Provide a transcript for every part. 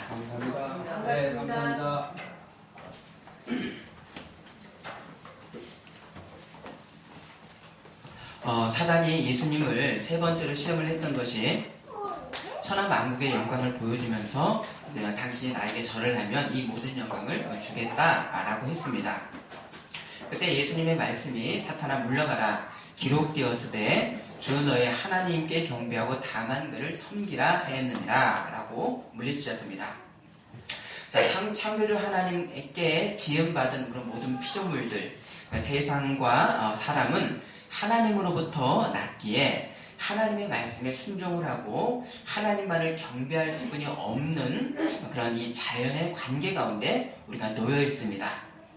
감사합니다. 네, 감사합니다. 사단이 예수님을 세 번째로 시험을 했던 것이 천하 만국의 영광을 보여주면서 당신이 나에게 절을 하면 이 모든 영광을 주겠다라고 했습니다. 그때 예수님의 말씀이 사탄아 물러가라 기록되었으되 주 너의 하나님께 경배하고 다만 그를 섬기라 하였느니라 라고 물리치셨습니다. 자, 창조주 하나님께 지음받은 그런 모든 피조물들, 그러니까 세상과 사람은 하나님으로부터 났기에 하나님의 말씀에 순종을 하고 하나님만을 경배할 수뿐이 없는 그런 이 자연의 관계 가운데 우리가 놓여 있습니다.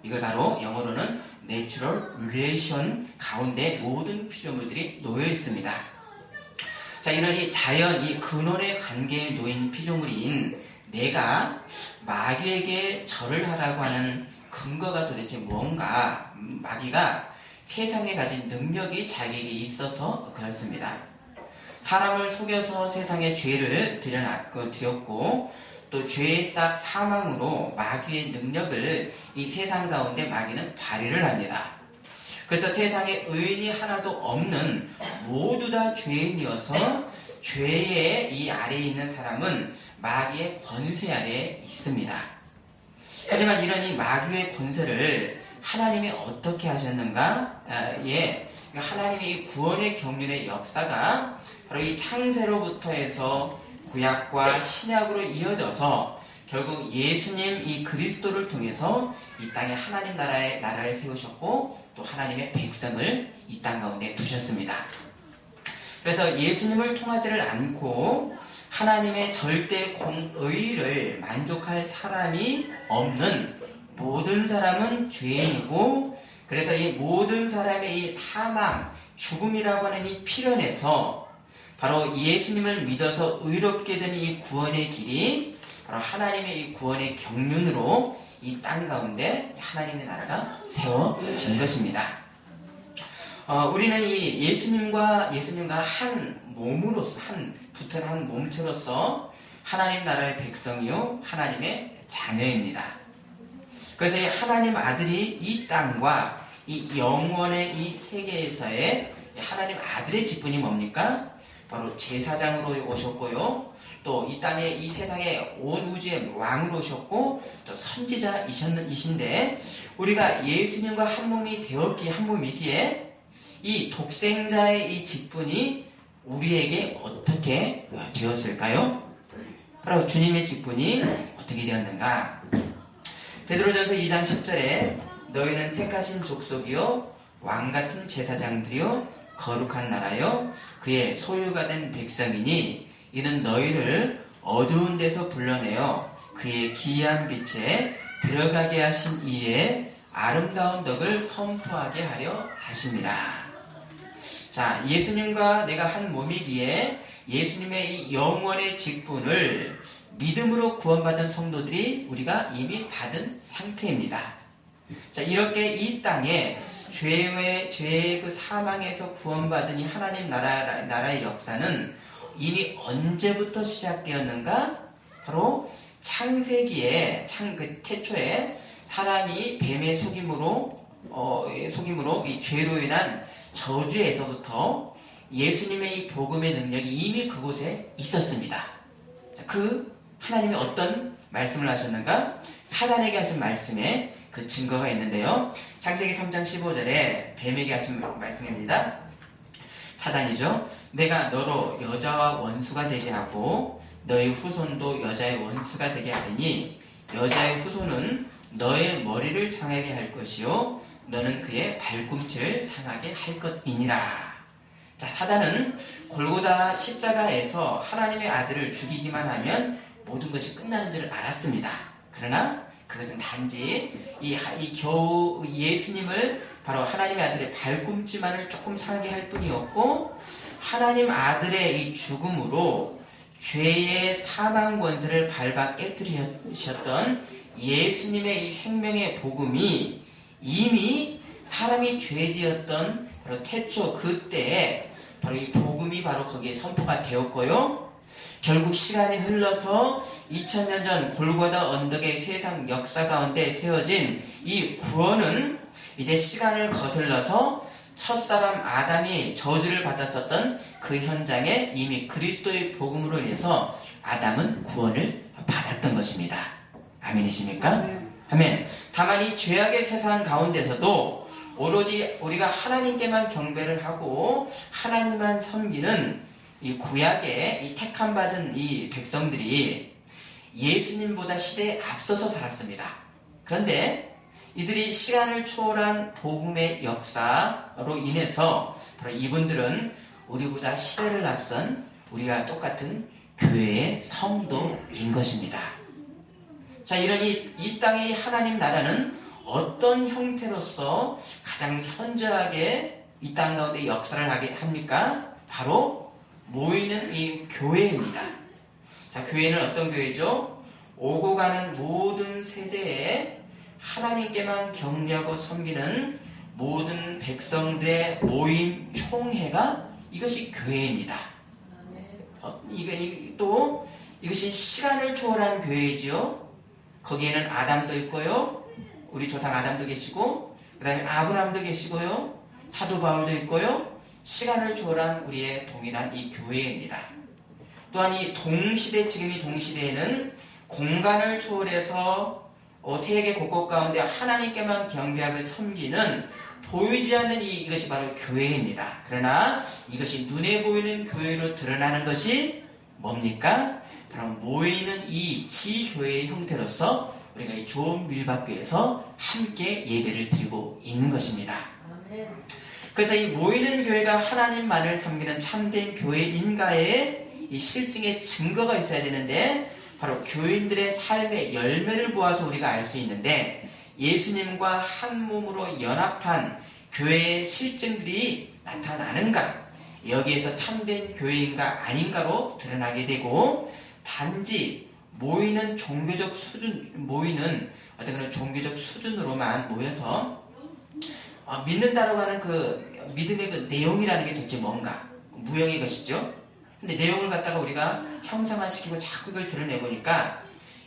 이걸 바로 영어로는 Natural Relation 가운데 모든 피조물들이 놓여 있습니다. 자, 이런 이 자연, 이 근원의 관계에 놓인 피조물인 내가 마귀에게 절을 하라고 하는 근거가 도대체 뭔가, 마귀가 세상에 가진 능력이 자기에게 있어서 그렇습니다. 사람을 속여서 세상에 죄를 들였고 또 죄의 싹 사망으로 마귀의 능력을 이 세상 가운데 마귀는 발휘를 합니다. 그래서 세상에 의인이 하나도 없는 모두 다 죄인이어서 죄의 이 아래에 있는 사람은 마귀의 권세 아래에 있습니다. 하지만 이런 이 마귀의 권세를 하나님이 어떻게 하셨는가? 하나님의 이 구원의 경륜의 역사가 바로 이 창세로부터 해서 구약과 신약으로 이어져서 결국 예수님 이 그리스도를 통해서 이 땅에 하나님 나라를 세우셨고 또 하나님의 백성을 이 땅 가운데 두셨습니다. 그래서 예수님을 통하지를 않고 하나님의 절대 공의를 만족할 사람이 없는 모든 사람은 죄인이고, 그래서 이 모든 사람의 이 사망, 죽음이라고 하는 이 필연에서 바로 예수님을 믿어서 의롭게 된 이 구원의 길이 바로 하나님의 이 구원의 경륜으로 이 땅 가운데 하나님의 나라가 세워진 것입니다. 우리는 이 예수님과 한 몸으로서, 붙은 한 몸체로서 하나님 나라의 백성이요 하나님의 자녀입니다. 그래서 이 하나님 아들이 이 땅과 이 영원의 이 세계에서의 하나님 아들의 직분이 뭡니까? 바로 제사장으로 오셨고요. 또 이 땅에 이 세상에 온 우주의 왕으로 오셨고 또 선지자이신데 우리가 예수님과 한 몸이기에 이 독생자의 이 직분이 우리에게 어떻게 되었을까요? 바로 주님의 직분이 어떻게 되었는가? 베드로전서 2장 10절에 너희는 택하신 족속이요 왕같은 제사장들이요 거룩한 나라요 그의 소유가 된 백성이니 이는 너희를 어두운 데서 불러내어 그의 기이한 빛에 들어가게 하신 이의 아름다운 덕을 선포하게 하려 하심이라. 자, 예수님과 내가 한 몸이기에 예수님의 이 영원의 직분을 믿음으로 구원받은 성도들이 우리가 이미 받은 상태입니다. 자, 이렇게 이 땅에 죄의 그 사망에서 구원받은 이 하나님 나라의 역사는 이미 언제부터 시작되었는가? 바로 창세기에, 태초에 사람이 뱀의 속임으로 이 죄로 인한 저주에서부터 예수님의 이 복음의 능력이 이미 그곳에 있었습니다. 자, 하나님이 어떤 말씀을 하셨는가? 사단에게 하신 말씀에 그 증거가 있는데요. 창세기 3장 15절에 뱀에게 하신 말씀입니다. 사단이죠. 내가 너로 여자와 원수가 되게 하고 너의 후손도 여자의 원수가 되게 하리니 여자의 후손은 너의 머리를 상하게 할 것이요 너는 그의 발꿈치를 상하게 할 것이니라. 자, 사단은 골고다 십자가에서 하나님의 아들을 죽이기만 하면 모든 것이 끝나는 줄 알았습니다. 그러나 그것은 단지 겨우 예수님을 바로 하나님의 아들의 발꿈치만을 조금 상하게 할 뿐이었고 하나님 아들의 이 죽음으로 죄의 사망 권세를 밟아 깨뜨리셨던 예수님의 이 생명의 복음이 이미 사람이 죄지었던 바로 태초 그때에 바로 이 복음이 바로 거기에 선포가 되었고요. 결국 시간이 흘러서 2000년 전 골고다 언덕의 세상 역사 가운데 세워진 이 구원은 이제 시간을 거슬러서 첫사람 아담이 저주를 받았었던 그 현장에 이미 그리스도의 복음으로 인해서 아담은 구원을 받았던 것입니다. 아멘이십니까? 아멘. 다만 이 죄악의 세상 가운데서도 오로지 우리가 하나님께만 경배를 하고 하나님만 섬기는 이 구약의 이 택함받은 이 백성들이 예수님보다 시대에 앞서서 살았습니다. 그런데 이들이 시간을 초월한 복음의 역사로 인해서 바로 이분들은 우리보다 시대를 앞선 우리와 똑같은 교회의 성도인 것입니다. 자, 이런 이 땅의 하나님 나라는 어떤 형태로서 가장 현저하게 이 땅 가운데 역사를 하게 합니까? 바로 모이는 이 교회입니다. 자, 교회는 어떤 교회죠? 오고 가는 모든 세대에 하나님께만 경배하고 섬기는 모든 백성들의 모임 총회가 이것이 교회입니다. 이것이 시간을 초월한 교회이죠. 거기에는 아담도 있고요, 우리 조상 아담도 계시고, 그 다음에 아브라함도 계시고요, 사도 바울도 있고요. 시간을 초월한 우리의 동일한 이 교회입니다. 또한 이 동시대, 지금 이 동시대에는 공간을 초월해서 세계 곳곳 가운데 하나님께만 경배하고 섬기는 보이지 않는 이것이 바로 교회입니다. 그러나 이것이 눈에 보이는 교회로 드러나는 것이 뭡니까? 바로 모이는 이 지교회의 형태로서 우리가 이 좋은 밀밭교회에서 함께 예배를 드리고 있는 것입니다. 그래서 이 모이는 교회가 하나님만을 섬기는 참된 교회인가의 이 실증의 증거가 있어야 되는데, 바로 교인들의 삶의 열매를 보아서 우리가 알 수 있는데, 예수님과 한 몸으로 연합한 교회의 실증들이 나타나는가, 여기에서 참된 교회인가 아닌가로 드러나게 되고, 단지 모이는 종교적 수준, 모이는 어떤 그런 종교적 수준으로만 모여서 믿는다라고 하는 그 믿음의 그 내용이라는 게 도대체 뭔가, 무형의 것이죠. 근데 내용을 갖다가 우리가 형상화시키고 자꾸 이걸 드러내보니까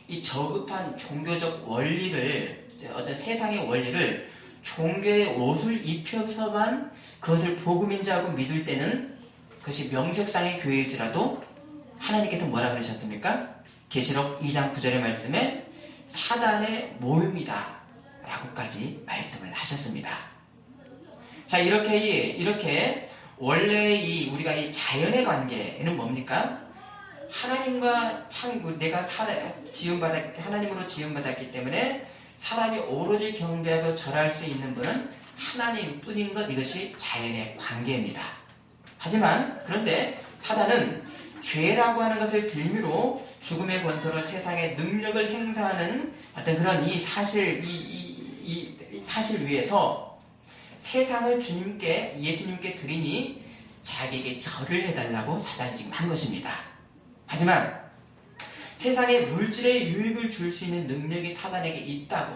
이 저급한 종교적 원리를, 어떤 세상의 원리를 종교의 옷을 입혀서만 그것을 복음인 줄 알고 믿을 때는 그것이 명색상의 교회일지라도 하나님께서 뭐라 그러셨습니까? 계시록 2장 9절의 말씀에 사단의 모임이다 라고까지 말씀을 하셨습니다. 자, 이렇게 원래 우리가 이 자연의 관계는 뭡니까? 하나님과 내가 하나님으로 지음받았기 때문에 사람이 오로지 경배하고 절할 수 있는 분은 하나님 뿐인 것, 이것이 자연의 관계입니다. 하지만 그런데 사단은 죄라고 하는 것을 빌미로 죽음의 권세로 세상의 능력을 행사하는 어떤 그런 이 사실 위에서 세상을 예수님께 드리니 자기에게 절을 해달라고 사단이 지금 한 것입니다. 하지만 세상에 물질의 유익을 줄 수 있는 능력이 사단에게 있다고,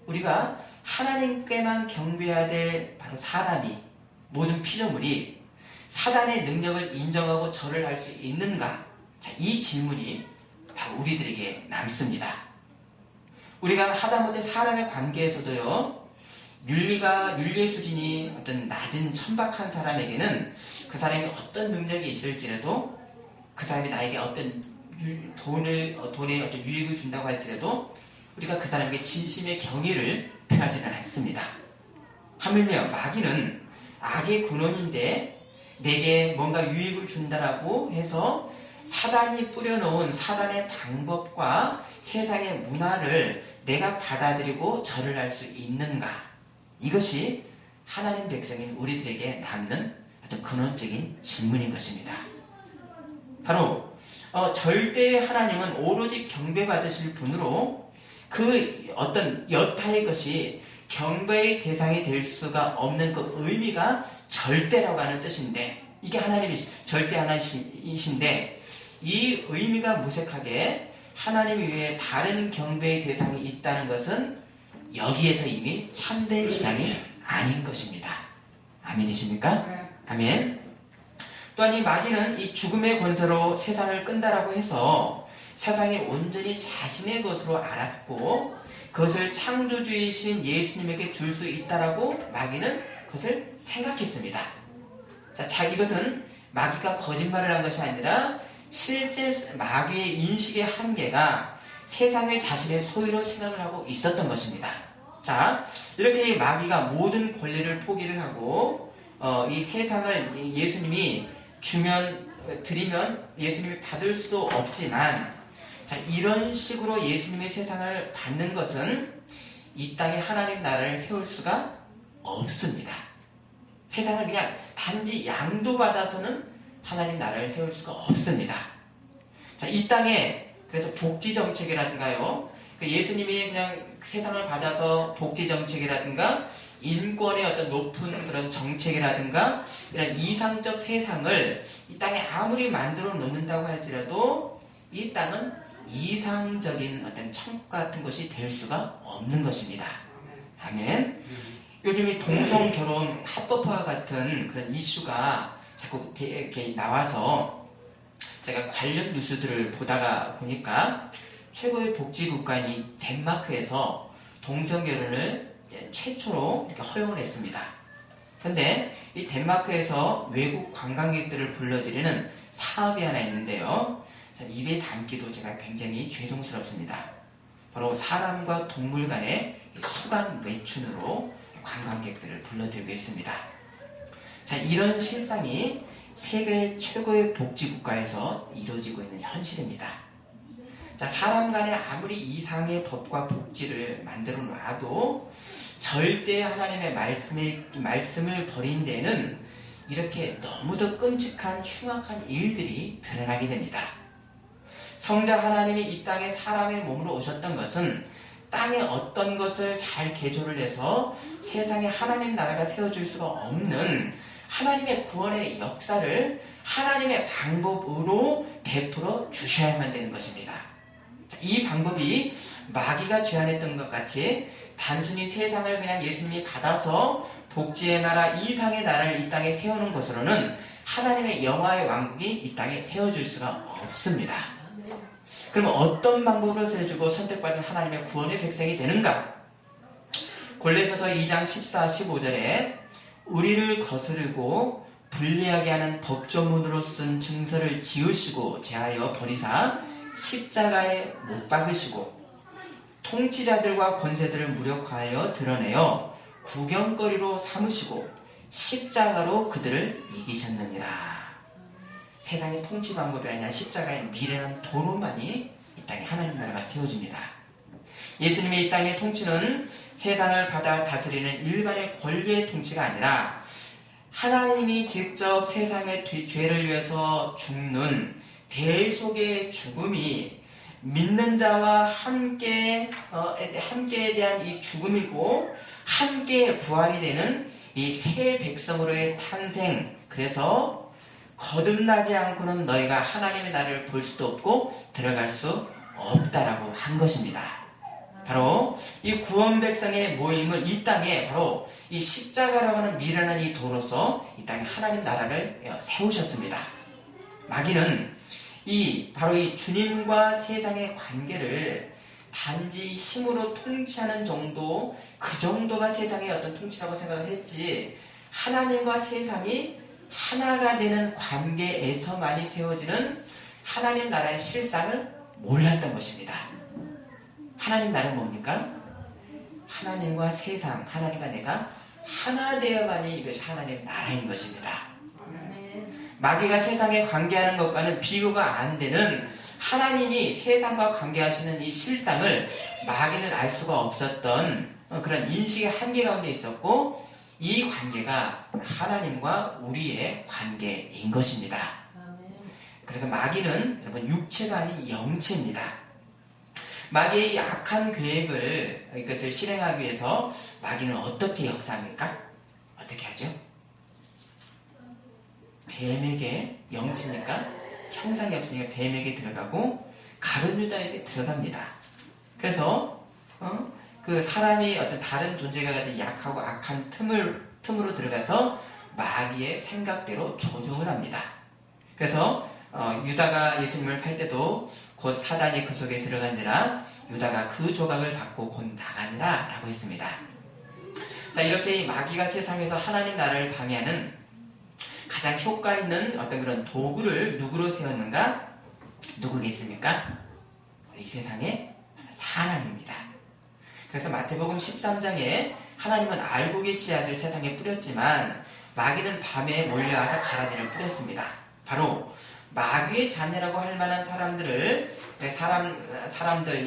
우리가 하나님께만 경배해야 될 바로 사람이, 모든 피조물이 사단의 능력을 인정하고 절을 할 수 있는가? 자, 이 질문이 바로 우리들에게 남습니다. 우리가 하다못해 사람의 관계에서도요, 윤리의 수준이 어떤 낮은 천박한 사람에게는 그 사람이 어떤 능력이 있을지라도, 그 사람이 나에게 어떤 돈의 어떤 유익을 준다고 할지라도 우리가 그 사람에게 진심의 경의를 표하지는 않습니다. 하물며 마귀는 악의 근원인데 내게 뭔가 유익을 준다라고 해서 사단이 뿌려놓은 사단의 방법과 세상의 문화를 내가 받아들이고 절을 할 수 있는가? 이것이 하나님 백성인 우리들에게 남는 어떤 근원적인 질문인 것입니다. 바로 절대의 하나님은 오로지 경배받으실 분으로 그 어떤 여타의 것이 경배의 대상이 될 수가 없는 그 의미가 절대라고 하는 뜻인데, 이게 절대 하나님이신데, 이 의미가 무색하게 하나님 외에 다른 경배의 대상이 있다는 것은 여기에서 이미 참된 신앙이 아닌 것입니다. 아멘이십니까? 아멘. 또한 이 마귀는 이 죽음의 권세로 세상을 끈다라고 해서 세상이 온전히 자신의 것으로 알았고 그것을 창조주이신 예수님에게 줄 수 있다라고 마귀는 그것을 생각했습니다. 자, 이것은 마귀가 거짓말을 한 것이 아니라 실제 마귀의 인식의 한계가 세상을 자신의 소유로 생각을 하고 있었던 것입니다. 자, 이렇게 마귀가 모든 권리를 포기를 하고 이 세상을 예수님이 드리면 예수님이 받을 수도 없지만, 자, 이런 식으로 예수님의 세상을 받는 것은 이 땅에 하나님 나라를 세울 수가 없습니다. 세상을 그냥 단지 양도받아서는 하나님 나라를 세울 수가 없습니다. 자, 이 땅에 그래서 복지 정책이라든가요, 예수님이 그냥 세상을 받아서 복지 정책이라든가 인권의 어떤 높은 그런 정책이라든가 이런 이상적 세상을 이 땅에 아무리 만들어 놓는다고 할지라도 이 땅은 이상적인 어떤 천국 같은 것이 될 수가 없는 것입니다. 아멘. 요즘 이 동성 결혼 합법화 같은 그런 이슈가 자꾸 이렇게 나와서 제가 관련 뉴스들을 보다가 보니까 최고의 복지국가인 이 덴마크에서 동성 결혼을 최초로 이렇게 허용을 했습니다. 그런데 이 덴마크에서 외국 관광객들을 불러들이는 사업이 하나 있는데요. 참 입에 담기도 제가 굉장히 죄송스럽습니다. 바로 사람과 동물 간의 수간 매춘으로 관광객들을 불러들이고 있습니다. 자, 이런 실상이 세계 최고의 복지국가에서 이루어지고 있는 현실입니다. 자, 사람 간에 아무리 이상의 법과 복지를 만들어 놔도 절대 하나님의 말씀을 버린 데에는 이렇게 너무도 끔찍한 흉악한 일들이 드러나게 됩니다. 성자 하나님이 이 땅에 사람의 몸으로 오셨던 것은 땅에 어떤 것을 잘 개조를 해서 세상에 하나님 나라가 세워질 수가 없는 하나님의 구원의 역사를 하나님의 방법으로 베풀어 주셔야만 되는 것입니다. 이 방법이 마귀가 제안했던 것 같이 단순히 세상을 그냥 예수님이 받아서 복지의 나라, 이상의 나라를 이 땅에 세우는 것으로는 하나님의 영화의 왕국이 이 땅에 세워질 수가 없습니다. 그러면 어떤 방법으로 세워주고 선택받은 하나님의 구원의 백성이 되는가? 골로새서 2장 14, 15절에 우리를 거스르고 불리하게 하는 법조문으로 쓴 증서를 지우시고 제하여 버리사 십자가에 못 박으시고 통치자들과 권세들을 무력화하여 드러내어 구경거리로 삼으시고 십자가로 그들을 이기셨느니라. 세상의 통치 방법이 아니라 십자가의 미련한 도로만이 이 땅에 하나님 나라가 세워집니다. 예수님의 이 땅의 통치는 세상을 받아 다스리는 일반의 권리의 통치가 아니라 하나님이 직접 세상의 죄를 위해서 죽는 대속의 죽음이 믿는 자와 함께에 대한 이 죽음이고 함께 부활이 되는 이 새 백성으로의 탄생. 그래서 거듭나지 않고는 너희가 하나님의 나라를 볼 수도 없고 들어갈 수 없다라고 한 것입니다. 바로 이 구원 백성의 모임을 이 땅에 바로 이 십자가라고 하는 미련한 이 도로서 이 땅에 하나님 나라를 세우셨습니다. 마귀는 바로 이 주님과 세상의 관계를 단지 힘으로 통치하는 정도, 그 정도가 세상의 어떤 통치라고 생각을 했지, 하나님과 세상이 하나가 되는 관계에서만이 세워지는 하나님 나라의 실상을 몰랐던 것입니다. 하나님 나라는 뭡니까? 하나님과 세상, 하나님과 내가 하나 되어만이 이것이 하나님 나라인 것입니다. 마귀가 세상에 관계하는 것과는 비교가 안 되는 하나님이 세상과 관계하시는 이 실상을 마귀는 알 수가 없었던 그런 인식의 한계 가운데 있었고, 이 관계가 하나님과 우리의 관계인 것입니다. 그래서 마귀는 여러분 육체가 아닌 영체입니다. 마귀의 악한 계획을 이것을 실행하기 위해서 마귀는 어떻게 역사합니까? 어떻게 하죠? 뱀에게, 영치니까 형상이 없으니까 뱀에게 들어가고 가룟 유다에게 들어갑니다. 그래서 그 사람이 어떤 다른 존재가 가진 약하고 악한 틈으로 들어가서 마귀의 생각대로 조종을 합니다. 그래서 유다가 예수님을 팔 때도 곧 사단이 그 속에 들어간지라 유다가 그 조각을 받고 곧 나가니라 라고 했습니다. 자, 이렇게 마귀가 세상에서 하나님 나라를 방해하는 가장 효과 있는 어떤 그런 도구를 누구로 세웠는가? 누구겠습니까? 이 세상에 사람입니다. 그래서 마태복음 13장에 하나님은 알곡의 씨앗을 세상에 뿌렸지만 마귀는 밤에 몰려와서 가라지를 뿌렸습니다. 바로 마귀의 자녀라고 할 만한 사람들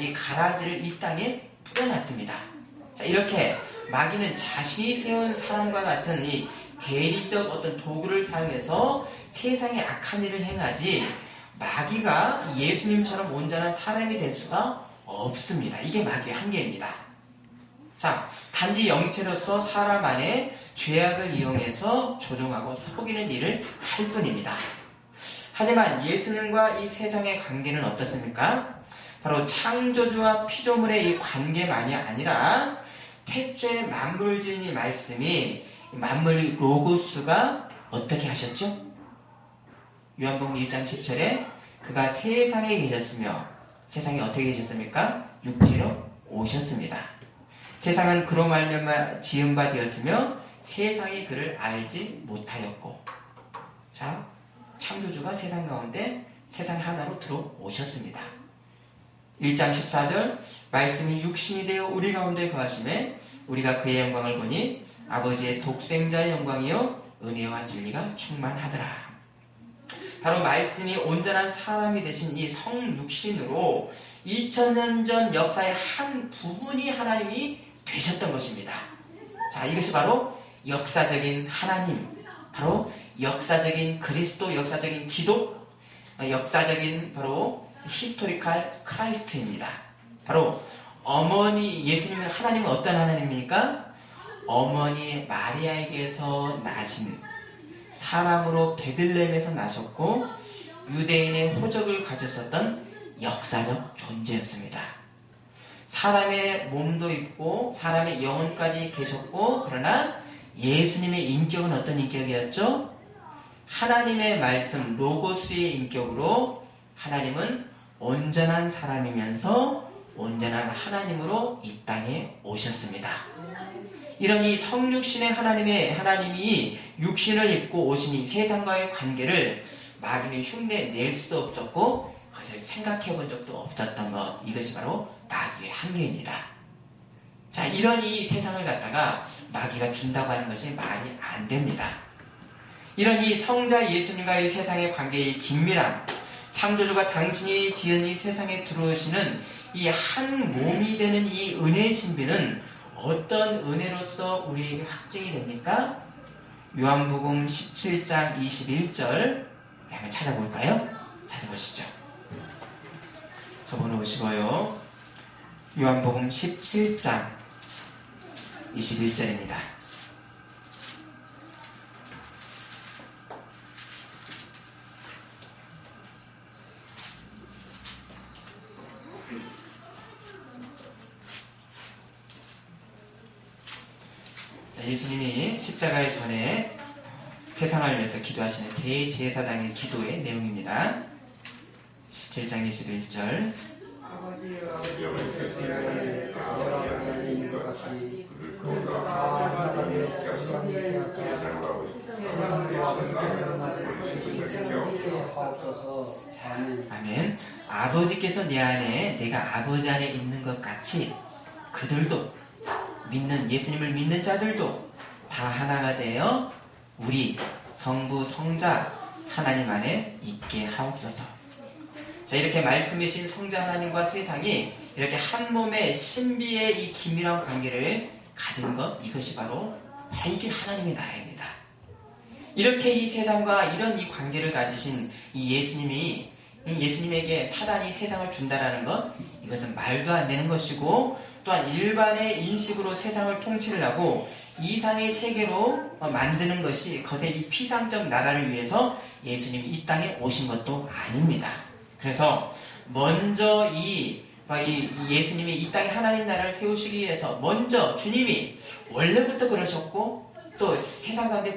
이 가라지를 이 땅에 뿌려놨습니다. 자, 이렇게 마귀는 자신이 세운 사람과 같은 이 대리적 어떤 도구를 사용해서 세상에 악한 일을 행하지 마귀가 예수님처럼 온전한 사람이 될 수가 없습니다. 이게 마귀의 한계입니다. 자, 단지 영체로서 사람 안에 죄악을 이용해서 조종하고 속이는 일을 할 뿐입니다. 하지만 예수님과 이 세상의 관계는 어떻습니까? 바로 창조주와 피조물의 이 관계만이 아니라 태초에 만물을 지은 이 말씀이 만물 로고스가 어떻게 하셨죠? 요한복음 1장 10절에 그가 세상에 계셨으며 세상에 어떻게 계셨습니까? 육체로 오셨습니다. 세상은 그로 말미암아 지은 바 되었으며 세상이 그를 알지 못하였고, 자, 창조주가 세상 가운데 세상 하나로 들어오셨습니다. 1장 14절 말씀이 육신이 되어 우리 가운데 거하심에 우리가 그의 영광을 보니 아버지의 독생자의 영광이요 은혜와 진리가 충만하더라. 바로 말씀이 온전한 사람이 되신 이 성육신으로 2000년 전 역사의 한 부분이 하나님이 되셨던 것입니다. 자, 이것이 바로 역사적인 하나님, 바로 역사적인 그리스도, 역사적인 기독, 역사적인 바로 히스토리컬 크라이스트입니다. 바로 어머니 예수님은 하나님은 어떤 하나님입니까? 어머니 마리아에게서 나신 사람으로 베들레헴에서 나셨고 유대인의 호적을 가졌었던 역사적 존재였습니다. 사람의 몸도 있고 사람의 영혼까지 계셨고, 그러나 예수님의 인격은 어떤 인격이었죠? 하나님의 말씀 로고스의 인격으로 하나님은 온전한 사람이면서 온전한 하나님으로 이 땅에 오셨습니다. 이런 이 성육신의 하나님이 육신을 입고 오신 이 세상과의 관계를 마귀는 흉내 낼 수도 없었고 그것을 생각해 본 적도 없었던 것, 이것이 바로 마귀의 한계입니다. 자, 이런 이 세상을 갖다가 마귀가 준다고 하는 것이 말이 안 됩니다. 이런 이 성자 예수님과의 세상의 관계의 긴밀함, 창조주가 당신이 지은 이 세상에 들어오시는 이 한 몸이 되는 이 은혜의 신비는 어떤 은혜로서 우리에게 확증이 됩니까? 요한복음 17장 21절 한번 찾아볼까요? 찾아보시죠. 저번에 오시고요. 요한복음 17장 21절입니다. 예수님이 십자가의 전에 세상을 위해서 기도하시는 대제사장의 기도의 내용입니다. 17장 21절 아멘. 아버지께서 내 안에 내가 아버지 안에 있는 것 같이 그들도 믿는 예수님을 믿는 자들도 다 하나가 되어 우리 성부 성자 하나님 안에 있게 하옵소서. 자, 이렇게 말씀이신 성자 하나님과 세상이 이렇게 한 몸의 신비의 이 긴밀한 관계를 가진 것, 이것이 바로 이게 하나님의 나라입니다. 이렇게 이 세상과 이런 이 관계를 가지신 이 예수님에게 사단이 세상을 준다라는 것, 이것은 말도 안 되는 것이고, 또한 일반의 인식으로 세상을 통치를 하고 이상의 세계로 만드는 것이 거기에 이 피상적 나라를 위해서 예수님이 이 땅에 오신 것도 아닙니다. 그래서 먼저 예수님이 이 땅에 하나님 나라를 세우시기 위해서 먼저 주님이 원래부터 그러셨고 또 세상 가운데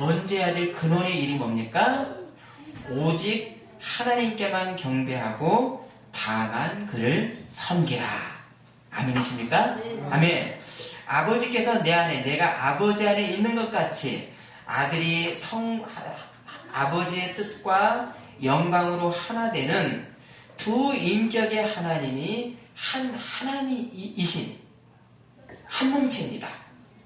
먼저 해야 될 근원의 일이 뭡니까? 오직 하나님께만 경배하고 다만 그를 섬기라. 아멘이십니까? 아멘. 아버지께서 내 안에, 내가 아버지 안에 있는 것 같이 아들이 아버지의 뜻과 영광으로 하나 되는 두 인격의 하나님이 하나님이신 한 몸체입니다.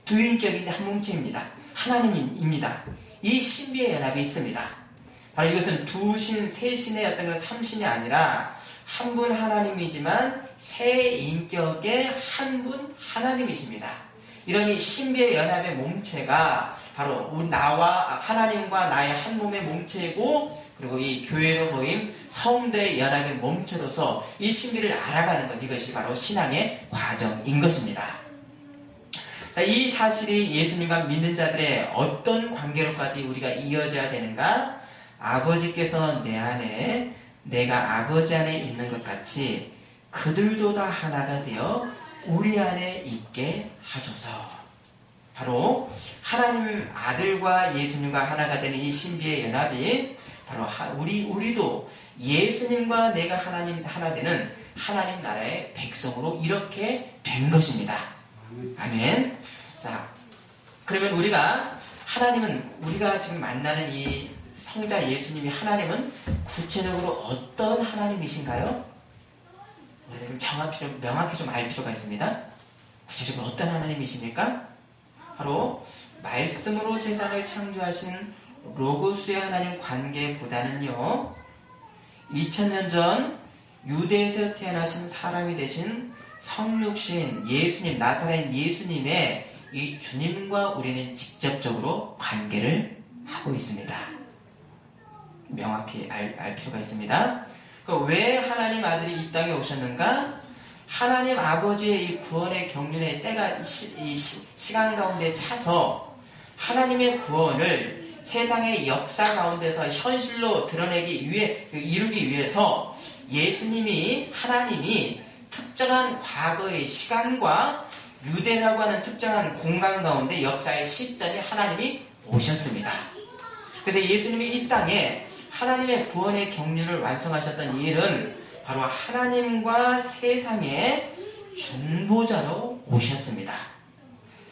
두 인격인데 한 몸체입니다. 하나님입니다. 이 신비의 연합이 있습니다. 바로 이것은 두 신, 세 신의 어떤 그런 삼신이 아니라 한 분 하나님이지만 세 인격의 한 분 하나님이십니다. 이런 이 신비의 연합의 몸체가 바로 나와 하나님과 나의 한 몸의 몸체이고, 그리고 이 교회로 모임 성도의 연합의 몸체로서 이 신비를 알아가는 것, 이것이 바로 신앙의 과정인 것입니다. 자, 이 사실이 예수님과 믿는 자들의 어떤 관계로까지 우리가 이어져야 되는가? 아버지께서 내 안에, 내가 아버지 안에 있는 것 같이 그들도 다 하나가 되어 우리 안에 있게 하소서. 바로 하나님 아들과 예수님과 하나가 되는 이 신비의 연합이 바로 우리도 예수님과 내가 하나 되는 하나님 나라의 백성으로 이렇게 된 것입니다. 아멘. 자, 그러면 우리가 지금 만나는 이 성자 예수님이 하나님은 구체적으로 어떤 하나님이신가요? 우리가 좀 정확히 명확히 알 필요가 있습니다. 구체적으로 어떤 하나님이십니까? 바로 말씀으로 세상을 창조하신 로고스의 하나님 관계보다는요, 2000년 전 유대에서 태어나신 사람이 되신 성육신 예수님, 나사렛 예수님의 이 주님과 우리는 직접적으로 관계를 하고 있습니다. 명확히 알 필요가 있습니다. 왜 하나님 아들이 이 땅에 오셨는가? 하나님 아버지의 이 구원의 경륜의 때가 시간 가운데 차서 하나님의 구원을 세상의 역사 가운데서 현실로 이루기 위해서 예수님이, 하나님이 특정한 과거의 시간과 유대라고 하는 특정한 공간 가운데 역사의 시점에 하나님이 오셨습니다. 그래서 예수님이 이 땅에 하나님의 구원의 경륜을 완성하셨던 일은 바로 하나님과 세상의 중보자로 오셨습니다.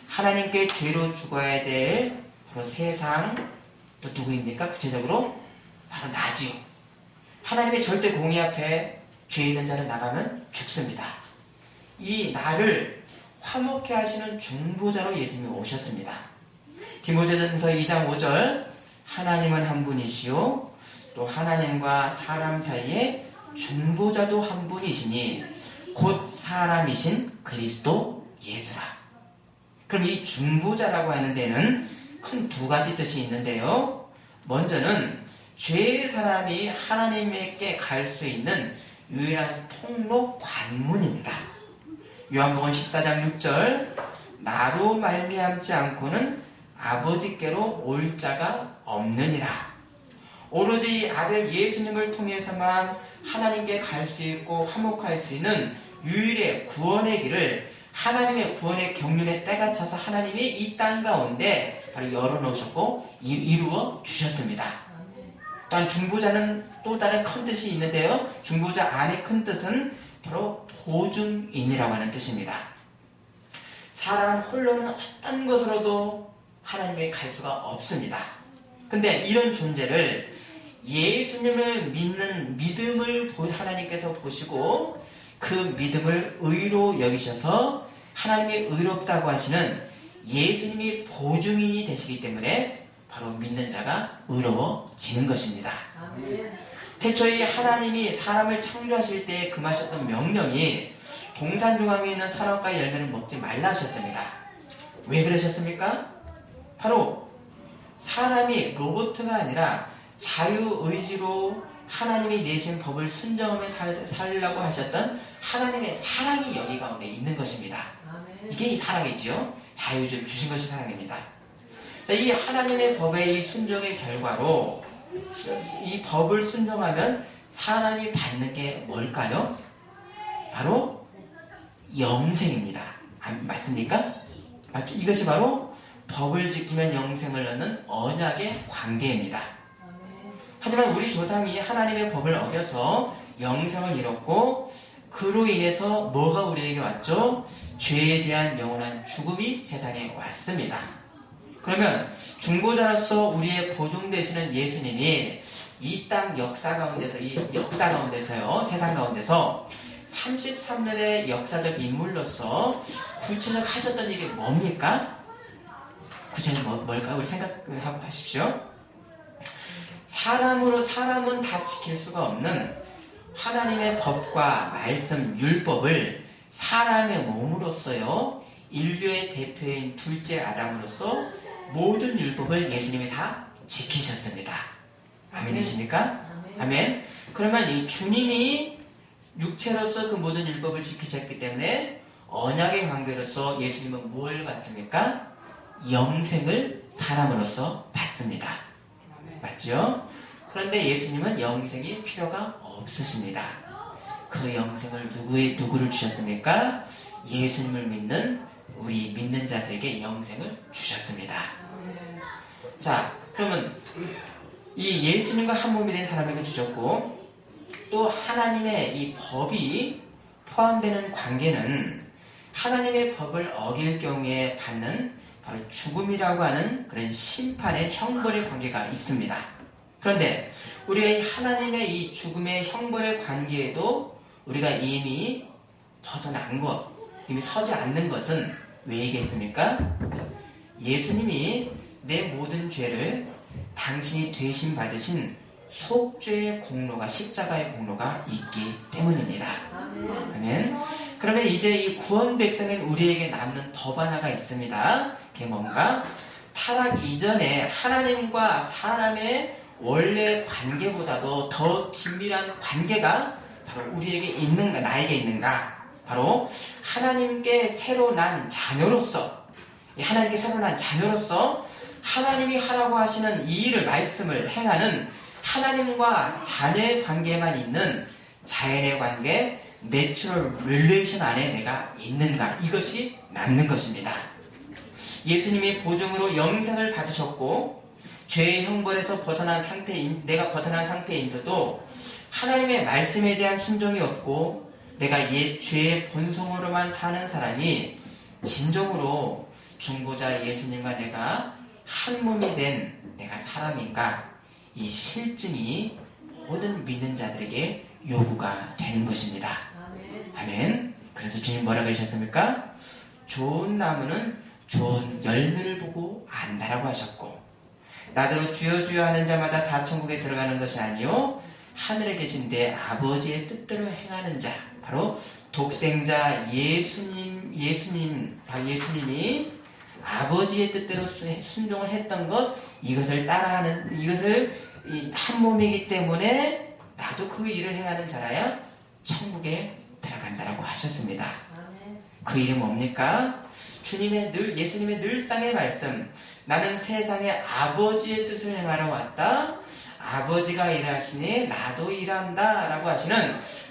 하나님께 죄로 죽어야 될 바로 세상, 또 누구입니까? 구체적으로 바로 나지요. 하나님의 절대 공의 앞에 죄 있는 자는 나가면 죽습니다. 이 나를 화목케 하시는 중보자로 예수님이 오셨습니다. 디모데전서 2장 5절, 하나님은 한 분이시요 또 하나님과 사람 사이에 중보자도 한 분이시니 곧 사람이신 그리스도 예수라. 그럼 이 중보자라고 하는 데는 큰 두 가지 뜻이 있는데요. 먼저는 죄의 사람이 하나님께 갈 수 있는 유일한 통로, 관문입니다. 요한복음 14장 6절, 나로 말미암지 않고는 아버지께로 올 자가 없느니라. 오로지 아들 예수님을 통해서만 하나님께 갈 수 있고 화목할 수 있는 유일의 구원의 길을, 하나님의 구원의 경륜의 때가 차서 하나님이 이 땅 가운데 바로 열어놓으셨고 이루어 주셨습니다. 또한 중보자는 또 다른 큰 뜻이 있는데요. 중보자 안의 큰 뜻은 바로 보증인이라고 하는 뜻입니다. 사람 홀로는 어떤 것으로도 하나님께 갈 수가 없습니다. 근데 이런 존재를 예수님을 믿는 믿음을 하나님께서 보시고 그 믿음을 의로 여기셔서 하나님이 의롭다고 하시는 예수님이 보증인이 되시기 때문에 바로 믿는 자가 의로워지는 것입니다. 태초에 하나님이 사람을 창조하실 때 금하셨던 명령이 동산중앙에 있는 선악과의 열매를 먹지 말라 하셨습니다. 왜 그러셨습니까? 바로 사람이 로봇가 아니라 자유의지로 하나님이 내신 법을 순정하며 살려고 하셨던 하나님의 사랑이 여기 가운데 있는 것입니다. 이게 이 사랑이지요. 자유의지를 주신 것이 사랑입니다. 자, 이 하나님의 법의 이 순종의 결과로 이 법을 순종하면 사람이 받는 게 뭘까요? 바로 영생입니다. 맞습니까? 맞죠? 이것이 바로 법을 지키면 영생을 얻는 언약의 관계입니다. 하지만 우리 조상이 하나님의 법을 어겨서 영생을 잃었고 그로 인해서 뭐가 우리에게 왔죠? 죄에 대한 영원한 죽음이 세상에 왔습니다. 그러면 중보자로서 우리의 보증 되시는 예수님이 이 땅 역사 가운데서요, 세상 가운데서 33년의 역사적 인물로서 구체적 하셨던 일이 뭡니까? 구체적 뭘까? 우리 생각을 하십시오. 사람은 다 지킬 수가 없는 하나님의 법과 말씀, 율법을 사람의 몸으로써요, 인류의 대표인 둘째 아담으로서 모든 율법을 예수님이 다 지키셨습니다. 아멘이십니까? 아멘. 그러면 이 주님이 육체로서 그 모든 율법을 지키셨기 때문에 언약의 관계로서 예수님은 무엇을 받습니까? 영생을 사람으로서 받습니다. 맞죠? 그런데 예수님은 영생이 필요가 없으십니다. 그 영생을 누구를 주셨습니까? 예수님을 믿는 우리 믿는 자들에게 영생을 주셨습니다. 자, 그러면 이 예수님과 한 몸이 된 사람에게 주셨고, 또 하나님의 이 법이 포함되는 관계는 하나님의 법을 어길 경우에 받는 바로 죽음이라고 하는 그런 심판의 형벌의 관계가 있습니다. 그런데 우리가 하나님의 이 죽음의 형벌의 관계에도 우리가 이미 벗어난 것, 이미 서지 않는 것은 왜 얘기했습니까? 예수님이 내 모든 죄를 당신이 대신 받으신 속죄의 공로가, 십자가의 공로가 있기 때문입니다. 아멘. 그러면 이제 이 구원 백성인 우리에게 남는 법 하나가 있습니다. 그게 뭔가? 타락 이전에 하나님과 사람의 원래 관계보다도 더 긴밀한 관계가 바로 우리에게 있는가, 나에게 있는가? 바로 하나님께 새로 난 자녀로서, 하나님께 새로 난 자녀로서 하나님이 하라고 하시는 이 일을, 말씀을 행하는 하나님과 자녀의 관계만 있는 자연의 관계, 내추럴 릴레이션 안에 내가 있는가, 이것이 남는 것입니다. 예수님이 보증으로 영생을 받으셨고 죄의 형벌에서 벗어난 상태인, 내가 벗어난 상태인데도 하나님의 말씀에 대한 순종이 없고 내가 옛 죄의 본성으로만 사는 사람이 진정으로 중보자 예수님과 내가 한 몸이 된 내가 사람인가, 이 실증이 모든 믿는 자들에게 요구가 되는 것입니다. 아멘. 그래서 주님 뭐라 그러셨습니까? 좋은 나무는 좋은 열매를 보고 안다라고 하셨고, 나더러 주여 주여 하는 자마다 다 천국에 들어가는 것이 아니요 하늘에 계신 내 아버지의 뜻대로 행하는 자, 바로 독생자 예수님이 아버지의 뜻대로 순종을 했던 것, 이것을 따라하는, 이것을 한 몸이기 때문에 나도 그 일을 행하는 자라야 천국에 들어간다라고 하셨습니다. 그 일이 뭡니까? 예수님의 늘상의 말씀, 나는 세상에 아버지의 뜻을 행하러 왔다, 아버지가 일하시니 나도 일한다 라고 하시는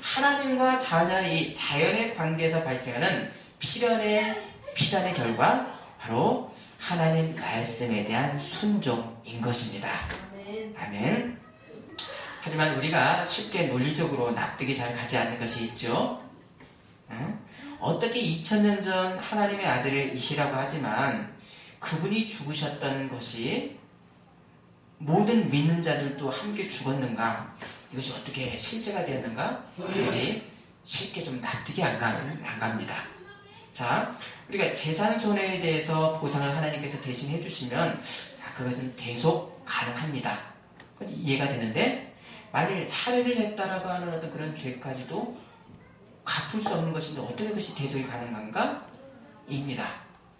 하나님과 자녀의 자연의 관계에서 발생하는 필연의 결과, 바로 하나님 말씀에 대한 순종인 것입니다. 아멘. 하지만 우리가 쉽게 논리적으로 납득이 잘 가지 않는 것이 있죠. 어떻게 2000년 전 하나님의 아들이시라고 하지만 그분이 죽으셨던 것이 모든 믿는 자들도 함께 죽었는가? 이것이 어떻게 실제가 되었는가? 이것이 쉽게 좀 납득이 안 갑니다. 자, 우리가 재산 손해에 대해서 보상을 하나님께서 대신 해주시면 그것은 대속 가능합니다. 이해가 되는데, 만일 살해를 했다라고 하는 어떤 그런 죄까지도 갚을 수 없는 것인데 어떻게 그것이 대속이 가능한가? 입니다.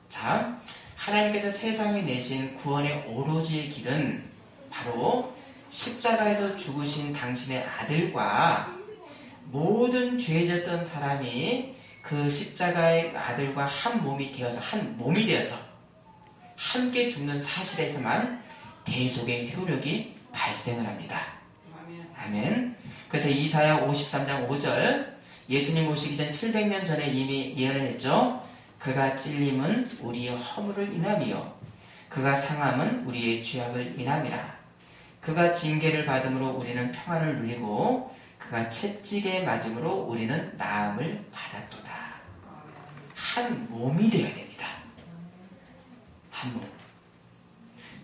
자, 하나님께서 세상에 내신 구원의 오로지의 길은 바로 십자가에서 죽으신 당신의 아들과 모든 죄 졌던 사람이 그 십자가의 아들과 한 몸이 되어서 함께 죽는 사실에서만 대속의 효력이 발생을 합니다. 아멘. 그래서 이사야 53장 5절, 예수님 오시기 전 700년 전에 이미 예언을 했죠. 그가 찔림은 우리의 허물을 인함이요 그가 상함은 우리의 죄악을 인함이라. 그가 징계를 받음으로 우리는 평안을 누리고 그가 채찍에 맞음으로 우리는 나음을 받았도다. 한 몸이 되어야 됩니다. 한 몸.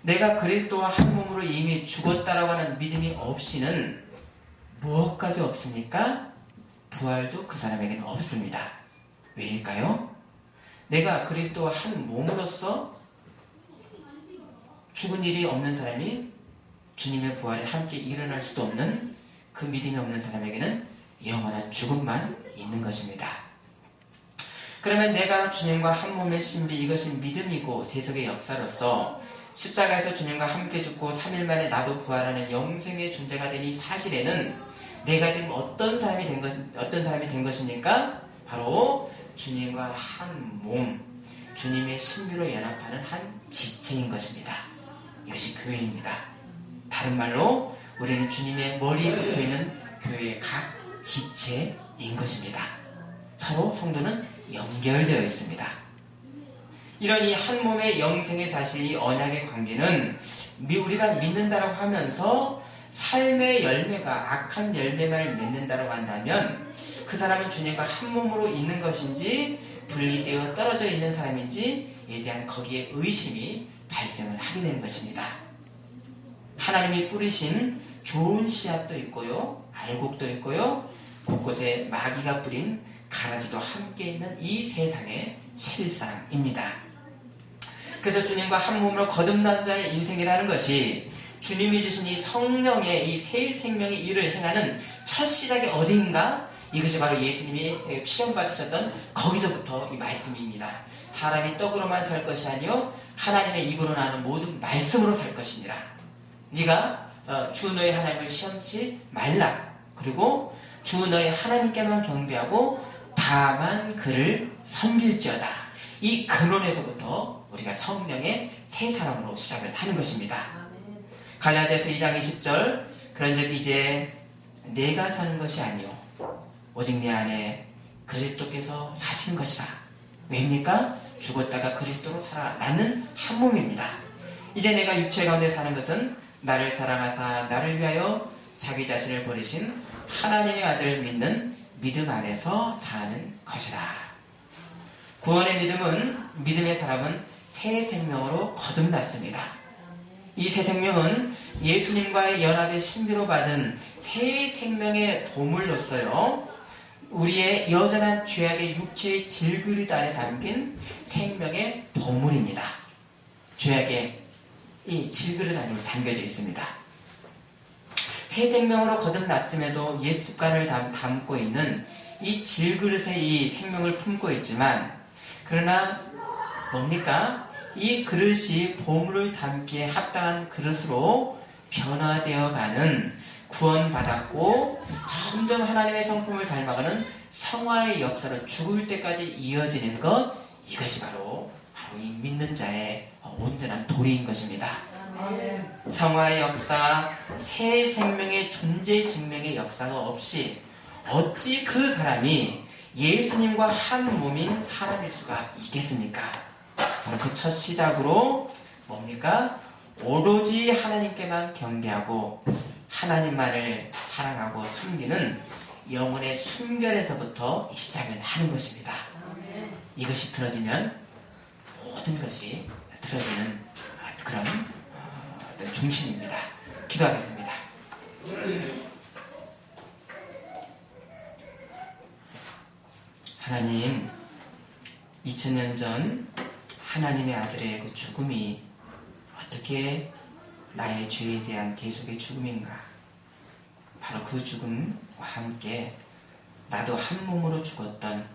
내가 그리스도와 한 몸으로 이미 죽었다라고 하는 믿음이 없이는 무엇까지 없습니까? 부활도 그 사람에게는 없습니다. 왜일까요? 내가 그리스도와 한 몸으로서 죽은 일이 없는 사람이 주님의 부활에 함께 일어날 수도 없는 그 믿음이 없는 사람에게는 영원한 죽음만 있는 것입니다. 그러면 내가 주님과 한 몸의 신비, 이것이 믿음이고 대속의 역사로서 십자가에서 주님과 함께 죽고 3일 만에 나도 부활하는 영생의 존재가 된 이 사실에는 내가 지금 어떤 사람이 된 것입니까? 바로 주님과 한 몸, 주님의 신비로 연합하는 한 지체인 것입니다. 이것이 교회입니다. 다른 말로 우리는 주님의 머리에 붙어있는 교회의 각 지체인 것입니다. 서로 성도는 연결되어 있습니다. 이런 이 한 몸의 영생의 사실, 이 언약의 관계는 우리가 믿는다고 하면서 삶의 열매가 악한 열매만 맺는다고 한다면 그 사람은 주님과 한 몸으로 있는 것인지 분리되어 떨어져 있는 사람인지에 대한 거기에 의심이 발생을 하게 되는 것입니다. 하나님이 뿌리신 좋은 씨앗도 있고요, 알곡도 있고요, 곳곳에 마귀가 뿌린 가라지도 함께 있는 이 세상의 실상입니다. 그래서 주님과 한 몸으로 거듭난 자의 인생이라는 것이 주님이 주신 이 성령의 이 새 생명의 일을 행하는 첫 시작이 어디인가? 이것이 바로 예수님이 시험 받으셨던 거기서부터 이 말씀입니다. 사람이 떡으로만 살 것이 아니요 하나님의 입으로 나오는 모든 말씀으로 살 것입니다. 네가 주 너의 하나님을 시험치 말라. 그리고 주 너의 하나님께만 경배하고 다만 그를 섬길지어다. 이 근원에서부터 우리가 성령의 새 사람으로 시작을 하는 것입니다. 갈라디아서 2장 20절 그런즉 이제 내가 사는 것이 아니요 오직 내 안에 그리스도께서 사시는 것이다. 왜입니까? 죽었다가 그리스도로 살아 나는 한 몸입니다. 이제 내가 육체 가운데 사는 것은 나를 사랑하사 나를 위하여 자기 자신을 버리신 하나님의 아들을 믿는 믿음 안에서 사는 것이다. 구원의 믿음은, 믿음의 사람은 새 생명으로 거듭났습니다. 이 새 생명은 예수님과의 연합의 신비로 받은 새 생명의 보물로서요, 우리의 여전한 죄악의 육체의 질그릇 안에 담긴 생명의 보물입니다. 죄악의 이 질그릇 안에 담겨져 있습니다. 새 생명으로 거듭났음에도 옛 습관을 담고 있는 이 질그릇에 이 생명을 품고 있지만, 그러나 뭡니까? 이 그릇이 보물을 담기에 합당한 그릇으로 변화되어가는, 구원받았고 점점 하나님의 성품을 닮아가는 성화의 역사로 죽을 때까지 이어지는 것, 이것이 바로 이 믿는 자의 온전한 도리인 것입니다. 성화의 역사, 새 생명의 존재 증명의 역사가 없이 어찌 그 사람이 예수님과 한 몸인 사람일 수가 있겠습니까? 바로 그 첫 시작으로 뭡니까? 오로지 하나님께만 경배하고 하나님만을 사랑하고 숨기는 영혼의 순결에서부터 시작을 하는 것입니다. 이것이 틀어지면 모든 것이 틀어지는 그런 어떤 중심입니다. 기도하겠습니다. 하나님, 2000년 전 하나님의 아들의 그 죽음이 어떻게 나의 죄에 대한 대속의 죽음인가? 바로 그 죽음과 함께 나도 한 몸으로 죽었던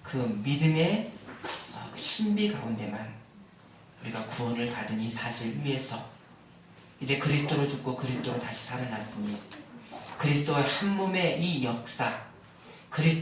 그 믿음의 신비 가운데만 우리가 구원을 받은 이 사실 위에서 이제 그리스도로 죽고 그리스도로 다시 살아났으니 그리스도의 한 몸의 이 역사, 그리스도